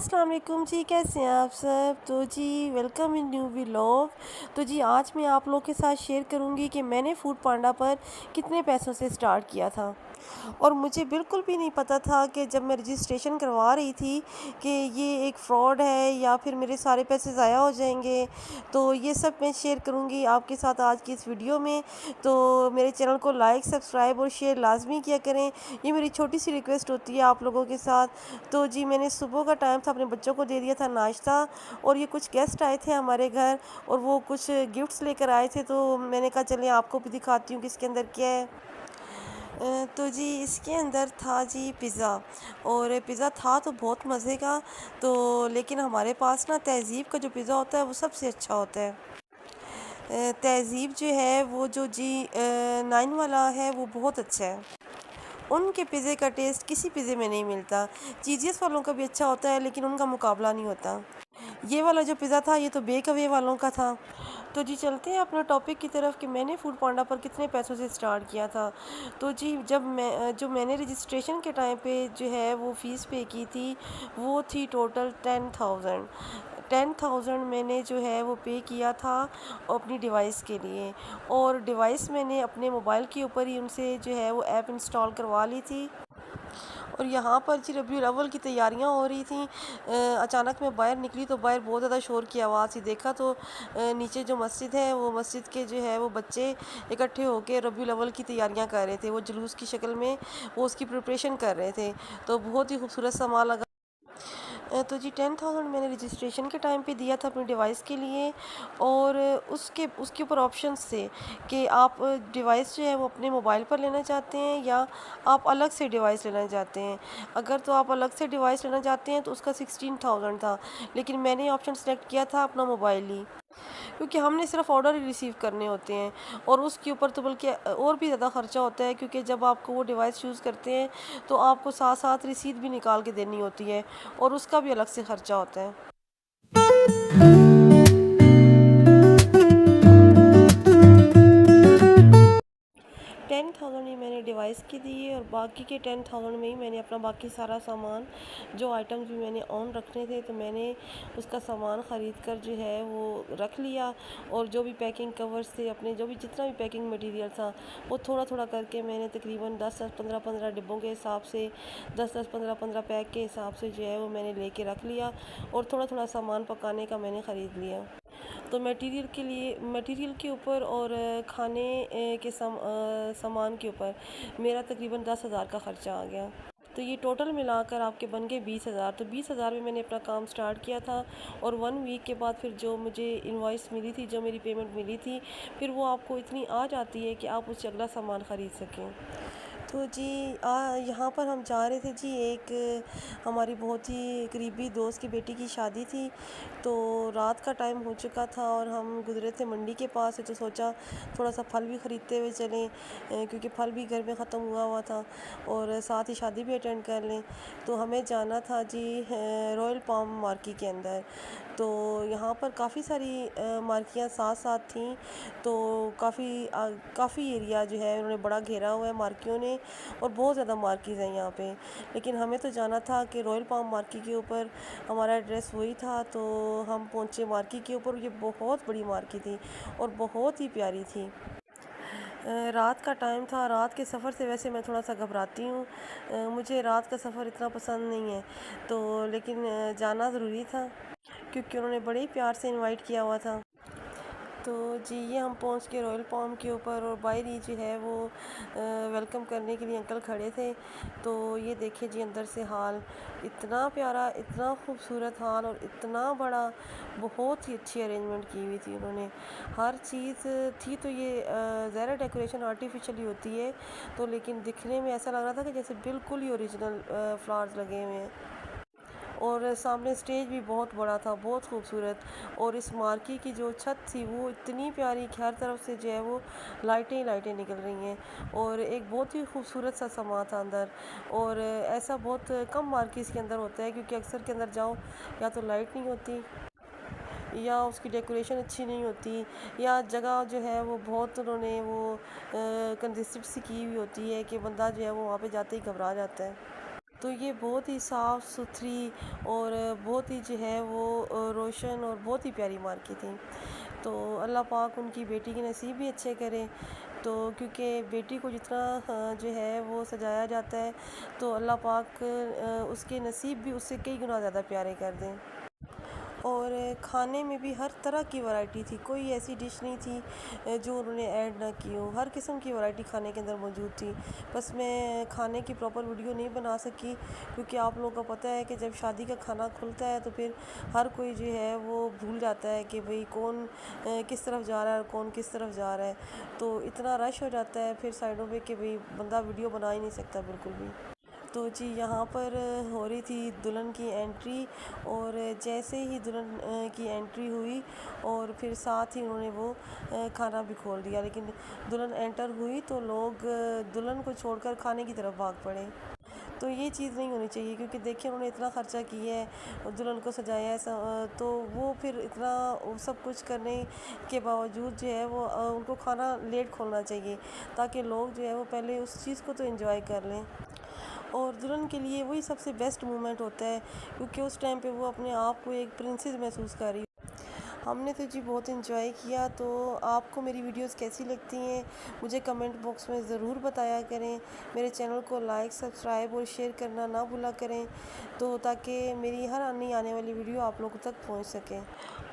अस्सलाम वालेकुम जी, कैसे हैं आप सब। तो जी वेलकम इन न्यू व्लॉग। तो जी आज मैं आप लोग के साथ शेयर करूंगी कि मैंने फूड पांडा पर कितने पैसों से स्टार्ट किया था। और मुझे बिल्कुल भी नहीं पता था कि जब मैं रजिस्ट्रेशन करवा रही थी कि ये एक फ्रॉड है या फिर मेरे सारे पैसे ज़ाया हो जाएंगे। तो ये सब मैं शेयर करूंगी आपके साथ आज की इस वीडियो में। तो मेरे चैनल को लाइक सब्सक्राइब और शेयर लाजमी किया करें, ये मेरी छोटी सी रिक्वेस्ट होती है आप लोगों के साथ। तो जी मैंने सुबह का टाइम था, अपने बच्चों को दे दिया था नाश्ता। और ये कुछ गेस्ट आए थे हमारे घर और वो कुछ गिफ्ट्स लेकर आए थे, तो मैंने कहा चलिए आपको भी दिखाती हूँ कि इसके अंदर क्या है। तो जी इसके अंदर था जी पिज़्ज़ा। और पिज़्ज़ा था तो बहुत मज़े का। तो लेकिन हमारे पास ना तहज़ीब का जो पिज़्ज़ा होता है वो सबसे अच्छा होता है। तहज़ीब जो है वो जो जी 9 वाला है वो बहुत अच्छा है। उनके पिज़्ज़े का टेस्ट किसी पिज़्ज़े में नहीं मिलता। जीजीएस वालों का भी अच्छा होता है लेकिन उनका मुकाबला नहीं होता। ये वाला जो पिज़्ज़ा था ये तो बेक अवे वालों का था। तो जी चलते हैं अपना टॉपिक की तरफ कि मैंने फूड पांडा पर कितने पैसों से स्टार्ट किया था। तो जी जब मैंने रजिस्ट्रेशन के टाइम पे जो है वो फ़ीस पे की थी वो थी टोटल 10,000। 10,000 मैंने जो है वो पे किया था अपनी डिवाइस के लिए। और डिवाइस मैंने अपने मोबाइल के ऊपर ही उनसे जो है वो ऐप इंस्टॉल करवा ली थी। और यहाँ पर जी रबीउल अव्वल की तैयारियाँ हो रही थी। अचानक मैं बाहर निकली तो बाहर बहुत ज़्यादा शोर की आवाज़ ही देखा, तो नीचे जो मस्जिद है वो मस्जिद के जो है वो बच्चे इकट्ठे होकर रबीउल अव्वल की तैयारियाँ कर रहे थे। वो जुलूस की शक्ल में वो उसकी प्रिपरेशन कर रहे थे। तो बहुत ही खूबसूरत सा लगा। तो जी 10,000 मैंने रजिस्ट्रेशन के टाइम पे दिया था अपनी डिवाइस के लिए। और उसके उसके ऊपर ऑप्शंस थे कि आप डिवाइस जो है वो अपने मोबाइल पर लेना चाहते हैं या आप अलग से डिवाइस लेना चाहते हैं। अगर तो आप अलग से डिवाइस लेना चाहते हैं तो उसका 16,000 था, लेकिन मैंने ऑप्शन सेलेक्ट किया था अपना मोबाइल ही, क्योंकि हमने सिर्फ ऑर्डर ही रिसीव करने होते हैं। और उसके ऊपर तो बल्कि और भी ज़्यादा ख़र्चा होता है, क्योंकि जब आपको वो डिवाइस यूज़ करते हैं तो आपको साथ साथ रसीद भी निकाल के देनी होती है और उसका भी अलग से ख़र्चा होता है। 10,000 ही मैंने डिवाइस की दी है और बाकी के 10,000 में ही मैंने अपना बाकी सारा सामान, जो आइटम्स भी मैंने ऑन रखने थे तो मैंने उसका सामान ख़रीद कर जो है वो रख लिया। और जो भी पैकिंग कवर्स थे, अपने जो भी जितना भी पैकिंग मटेरियल था वो थोड़ा थोड़ा करके मैंने तकरीबन 10-10 15-15 डिब्बों के हिसाब से 10-10 15-15 पैक के हिसाब से जो है वो मैंने लेके रख लिया। और थोड़ा थोड़ा सामान पकाने का मैंने ख़रीद लिया। तो मटेरियल के ऊपर और खाने के सामान के ऊपर मेरा तकरीबन 10,000 का ख़र्चा आ गया। तो ये टोटल मिलाकर आपके बन गए 20,000। तो 20,000 में मैंने अपना काम स्टार्ट किया था। और 1 वीक के बाद फिर जो मुझे इनवॉइस मिली थी, जो मेरी पेमेंट मिली थी, फिर वो आपको इतनी आ जाती है कि आप उससे अगला सामान ख़रीद सकें। तो जी यहाँ पर हम जा रहे थे जी, एक हमारी बहुत ही करीबी दोस्त की बेटी की शादी थी। तो रात का टाइम हो चुका था और हम गुजरे थे मंडी के पास से, तो सोचा थोड़ा सा फल भी ख़रीदते हुए चलें, क्योंकि फल भी घर में ख़त्म हुआ हुआ था और साथ ही शादी भी अटेंड कर लें। तो हमें जाना था जी रॉयल पाम मार्केट के अंदर। तो यहाँ पर काफ़ी सारी मार्कियाँ साथ साथ थीं। तो काफ़ी एरिया जो है उन्होंने बड़ा घेरा हुआ है मार्कियों ने, और बहुत ज़्यादा मार्कीज़ हैं यहाँ पे। लेकिन हमें तो जाना था कि रॉयल पाम मार्केट के ऊपर, हमारा एड्रेस वही था। तो हम पहुँचे मार्केट के ऊपर। ये बहुत बड़ी मार्केट थी और बहुत ही प्यारी थी। रात का टाइम था। रात के सफ़र से वैसे मैं थोड़ा सा घबराती हूँ, मुझे रात का सफ़र इतना पसंद नहीं है। तो लेकिन जाना ज़रूरी था, क्योंकि उन्होंने बड़े ही प्यार से इनवाइट किया हुआ था। तो जी ये हम पहुंच के रॉयल पाम के ऊपर, और बाहर ही जो है वो वेलकम करने के लिए अंकल खड़े थे। तो ये देखिए जी अंदर से हाल, इतना प्यारा, इतना खूबसूरत हाल और इतना बड़ा। बहुत ही अच्छी अरेंजमेंट की हुई थी उन्होंने, हर चीज़ थी। तो ये ज़्यादा डेकोरेशन आर्टिफिशियली होती है, तो लेकिन दिखने में ऐसा लग रहा था कि जैसे बिल्कुल ही ओरिजिनल फ्लावर्स लगे हुए हैं। और सामने स्टेज भी बहुत बड़ा था, बहुत खूबसूरत। और इस मार्केट की जो छत थी वो इतनी प्यारी कि हर तरफ से जो है वो लाइटें ही लाइटें निकल रही हैं। और एक बहुत ही खूबसूरत सा समा था अंदर। और ऐसा बहुत कम मार्केट्स के अंदर होता है, क्योंकि अक्सर के अंदर जाओ या तो लाइट नहीं होती, या उसकी डेकोरेशन अच्छी नहीं होती, या जगह जो है वो बहुत उन्होंने वो कंजेस्टेड सी की हुई होती है कि बंदा जो है वो वहाँ पे जाते ही घबरा जाता है। तो ये बहुत ही साफ़ सुथरी और बहुत ही जो है वो रोशन और बहुत ही प्यारी मार्केट थी। तो अल्लाह पाक उनकी बेटी के नसीब भी अच्छे करे। तो क्योंकि बेटी को जितना जो है वो सजाया जाता है, तो अल्लाह पाक उसके नसीब भी उससे कई गुना ज़्यादा प्यारे कर दें। और खाने में भी हर तरह की वैरायटी थी, कोई ऐसी डिश नहीं थी जो उन्होंने ऐड ना की हो। हर किस्म की वैरायटी खाने के अंदर मौजूद थी। बस मैं खाने की प्रॉपर वीडियो नहीं बना सकी, क्योंकि आप लोगों को पता है कि जब शादी का खाना खुलता है तो फिर हर कोई जो है वो भूल जाता है कि भाई कौन किस तरफ जा रहा है और कौन किस तरफ जा रहा है। तो इतना रश हो जाता है फिर साइडों पे कि भाई बंदा वीडियो बना ही नहीं सकता बिल्कुल भी। तो जी यहाँ पर हो रही थी दुल्हन की एंट्री, और जैसे ही दुल्हन की एंट्री हुई और फिर साथ ही उन्होंने वो खाना भी खोल दिया। लेकिन दुल्हन एंटर हुई तो लोग दुल्हन को छोड़कर खाने की तरफ भाग पड़े। तो ये चीज़ नहीं होनी चाहिए, क्योंकि देखिए उन्होंने इतना ख़र्चा किया है और दुल्हन को सजाया है, तो वो फिर इतना वो सब कुछ करने के बावजूद जो है वो उनको खाना लेट खोलना चाहिए, ताकि लोग जो है वो पहले उस चीज़ को तो एंजॉय कर लें। और दुल्हन के लिए वही सबसे बेस्ट मोमेंट होता है, क्योंकि उस टाइम पे वो अपने आप को एक प्रिंसेस महसूस कर रही। हमने तो जी बहुत इन्जॉय किया। तो आपको मेरी वीडियोस कैसी लगती हैं मुझे कमेंट बॉक्स में ज़रूर बताया करें। मेरे चैनल को लाइक सब्सक्राइब और शेयर करना ना भूला करें, तो ताकि मेरी हर आने वाली वीडियो आप लोगों तक पहुंच सके।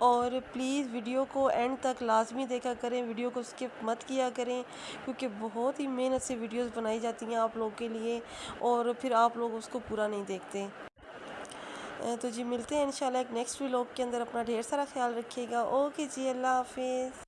और प्लीज़ वीडियो को एंड तक लाजमी देखा करें, वीडियो को स्किप मत किया करें, क्योंकि बहुत ही मेहनत से वीडियोस बनाई जाती हैं आप लोगों के लिए, और फिर आप लोग उसको पूरा नहीं देखते। तो जी मिलते हैं इंशाल्लाह एक नेक्स्ट व्लॉग के अंदर। अपना ढेर सारा ख्याल रखिएगा। ओके जी, अल्लाह हाफिज़।